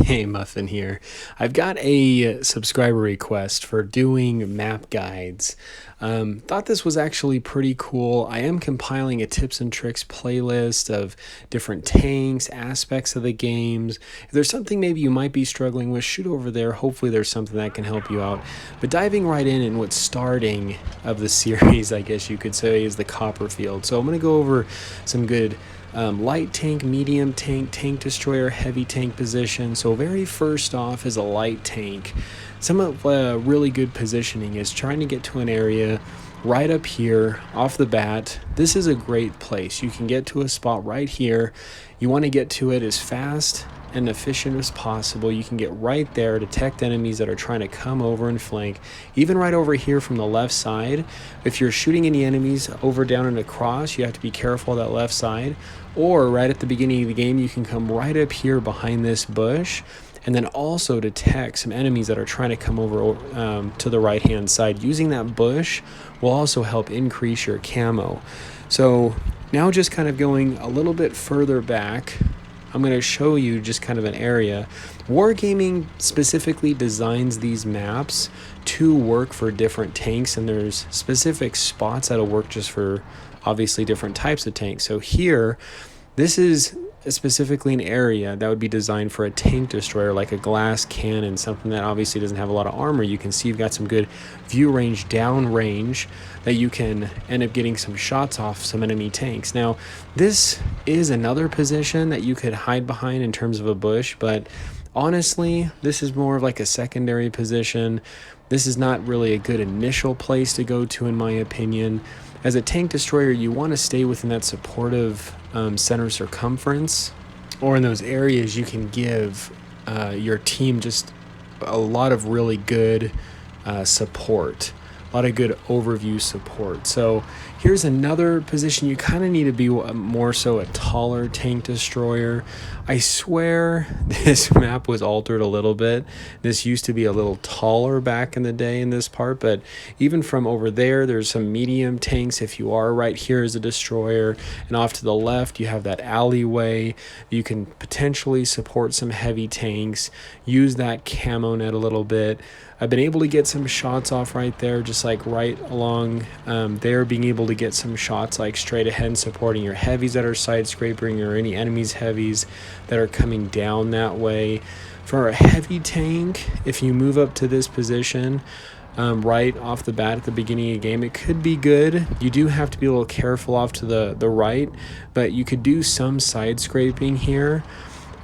Hey, Muffin here. I've got a subscriber request for doing map guides. Thought this was actually pretty cool. I am compiling a tips and tricks playlist of different tanks, aspects of the games. If there's something maybe you might be struggling with, shoot over there. Hopefully there's something that can help you out. But diving right in and what's starting of the series, I guess you could say, is the Copperfield. So I'm going to go over some good light tank, medium tank, tank destroyer, heavy tank position. So very first off is a light tank. Some of really good positioning is trying to get to an area right up here off the bat. This is a great place. You can get to a spot right here. You want to get to it as fast and efficient as possible. You can get right there, detect enemies that are trying to come over and flank. Even right over here from the left side, if you're shooting any enemies over, down, and across, you have to be careful of that left side. Or right at the beginning of the game, you can come right up here behind this bush and then also detect some enemies that are trying to come over to the right hand side. Using that bush will also help increase your camo. So now just kind of going a little bit further back, I'm going to show you just kind of an area. Wargaming specifically designs these maps to work for different tanks, and there's specific spots that'll work just for obviously different types of tanks. So here, this is specifically an area that would be designed for a tank destroyer, like a glass cannon, something that obviously doesn't have a lot of armor. You can see you've got some good view range, down range, that you can end up getting some shots off some enemy tanks. Now, this is another position that you could hide behind in terms of a bush, but honestly, this is more of like a secondary position. This is not really a good initial place to go to, in my opinion. As a tank destroyer, you want to stay within that supportive center circumference, or in those areas you can give your team just a lot of really good support, a lot of good overview support. So here's another position. You kind of need to be more so a taller tank destroyer. I swear this map was altered a little bit. This used to be a little taller back in the day in this part, but even from over there, there's some medium tanks. If you are right here as a destroyer, and off to the left, you have that alleyway. You can potentially support some heavy tanks, use that camo net a little bit. I've been able to get some shots off right there, just like right along there, being able to get some shots like straight ahead and supporting your heavies that are side scraping, or any enemies heavies that are coming down that way. For a heavy tank, if you move up to this position right off the bat at the beginning of the game, it could be good. You do have to be a little careful off to the right, but you could do some side scraping here.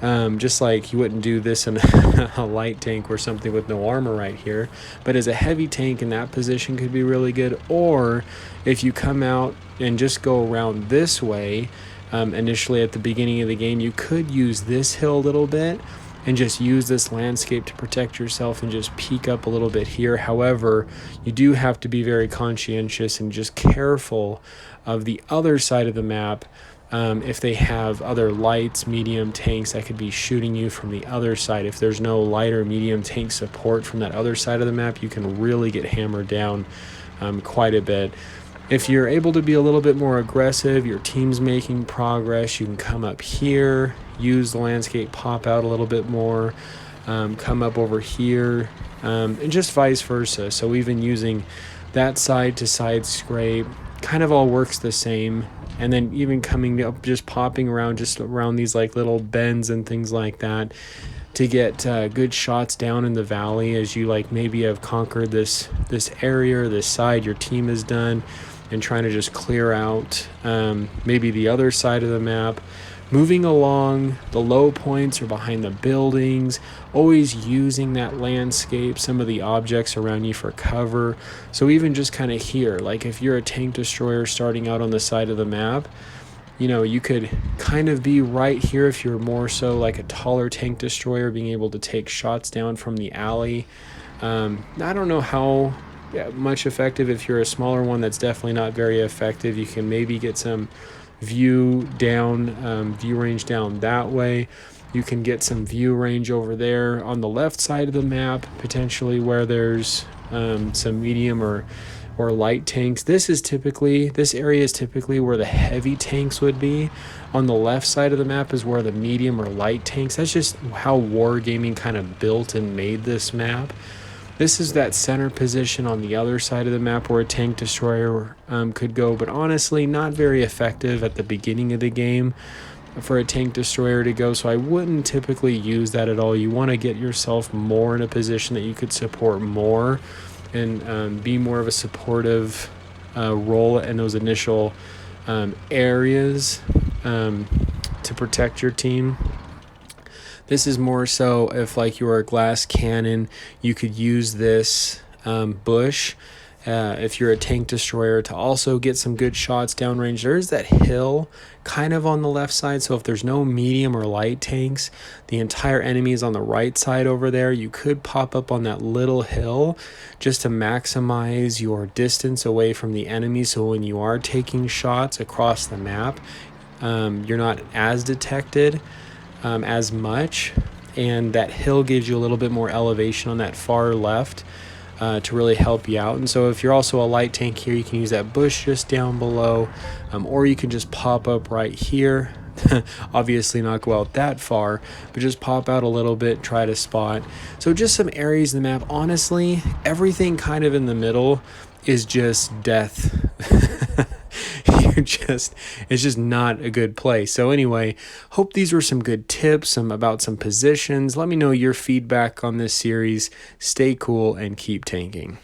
Just like you wouldn't do this in a light tank or something with no armor right here. But as a heavy tank, in that position could be really good. Or if you come out and just go around this way, initially at the beginning of the game, you could use this hill a little bit and just use this landscape to protect yourself and just peek up a little bit here. However, you do have to be very conscientious and just careful of the other side of the map. If they have other lights, medium tanks that could be shooting you from the other side. If there's no light or medium tank support from that other side of the map, you can really get hammered down quite a bit. If you're able to be a little bit more aggressive, your team's making progress, you can come up here, use the landscape, pop out a little bit more, come up over here, and just vice versa. So even using that side to side scrape kind of all works the same. And then even coming up, just popping around, just around these like little bends and things like that, to get good shots down in the valley as you like maybe have conquered this area or this side your team has done, and trying to just clear out maybe the other side of the map. Moving along the low points or behind the buildings, always using that landscape, some of the objects around you for cover. So even just kind of here, like if you're a tank destroyer starting out on the side of the map, you know, you could kind of be right here if you're more so like a taller tank destroyer, being able to take shots down from the alley. I don't know how much effective. If you're a smaller one, that's definitely not very effective. You can maybe get some view range down that way. You can get some view range over there on the left side of the map, potentially where there's some medium or or light tanks. This area is typically where the heavy tanks would be. On the left side of the map is where the medium or light tanks. That's just how Wargaming kind of built and made this map. This is that center position on the other side of the map where a tank destroyer could go, but honestly not very effective at the beginning of the game for a tank destroyer to go, so I wouldn't typically use that at all. You want to get yourself more in a position that you could support more and be more of a supportive role in those initial areas to protect your team. This is more so if like you were a glass cannon, you could use this bush if you're a tank destroyer to also get some good shots downrange. There's that hill kind of on the left side, so if there's no medium or light tanks, the entire enemy is on the right side over there. You could pop up on that little hill just to maximize your distance away from the enemy, so when you are taking shots across the map, you're not as detected as much, and that hill gives you a little bit more elevation on that far left to really help you out. And so if you're also a light tank here, you can use that bush just down below, or you can just pop up right here. Obviously not go out that far, but just pop out a little bit, try to spot. So just some areas in the map. Honestly, everything kind of in the middle is just death. It's just not a good play. So anyway, hope these were some good tips about some positions. Let me know your feedback on this series. Stay cool and keep tanking.